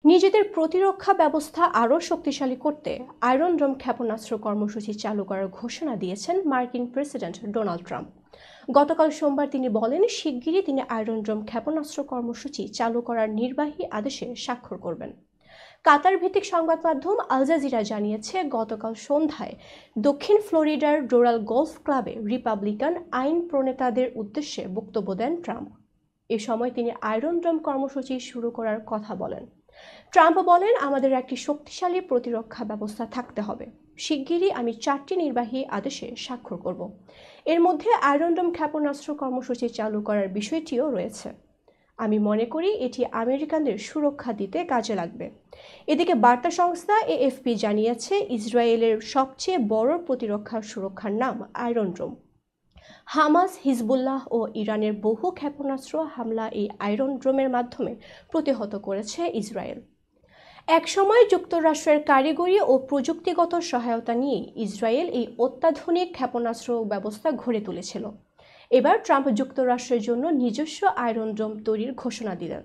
নিজেদের প্রতিরক্ষা ব্যবস্থা আরও শক্তিশালী করতে আয়রন ডোম ক্ষেপণাস্ত্র কর্মসূচি চালু করার ঘোষণা দিয়েছেন মার্কিন প্রেসিডেন্ট ডোনাল্ড ট্রাম্প। গতকাল সোমবার তিনি বলেন, শিগগিরই তিনি আয়রন ডোম ক্ষেপণাস্ত্র কর্মসূচি চালু করার নির্বাহী আদেশে স্বাক্ষর করবেন। কাতার ভিত্তিক সংবাদ মাধ্যম আল জাজিরা জানিয়েছে, গতকাল সন্ধ্যায় দক্ষিণ ফ্লোরিডার ডোরাল গলফ ক্লাবে রিপাবলিকান আইন প্রণেতাদের উদ্দেশ্যে বক্তব্য দেন ট্রাম্প। এ সময় তিনি আয়রন ডোম কর্মসূচি শুরু করার কথা বলেন। ট্রাম্প বলেন, আমাদের একটি শক্তিশালী প্রতিরক্ষা ব্যবস্থা থাকতে হবে। শিগগিরই আমি 4টি নির্বাহী আদেশে স্বাক্ষর করব। এর মধ্যে আয়রন ডোম ক্ষেপণাস্ত্র কর্মসূচি চালু করার বিষয়টিও রয়েছে। আমি মনে করি এটি আমেরিকানদের সুরক্ষা দিতে কাজে লাগবে। এদিকে বার্তা সংস্থা এএফপি জানিয়েছে, ইসরায়েলের সবচেয়ে বড় প্রতিরক্ষা সুরক্ষার নাম আয়রন ডোম। হামাস, হিজবুল্লাহ ও ইরানের বহু ক্ষেপণাস্ত্র হামলা এই আয়রন ডোমের মাধ্যমে প্রতিহত করেছে ইসরায়েল। একসময় যুক্তরাষ্ট্রের কারিগরি ও প্রযুক্তিগত সহায়তা নিয়ে ইসরায়েল এই অত্যাধুনিক ক্ষেপণাস্ত্র ব্যবস্থা গড়ে তুলেছিল। এবার ট্রাম্প যুক্তরাষ্ট্রের জন্য নিজস্ব আয়রন ডোম তৈরির ঘোষণা দিলেন।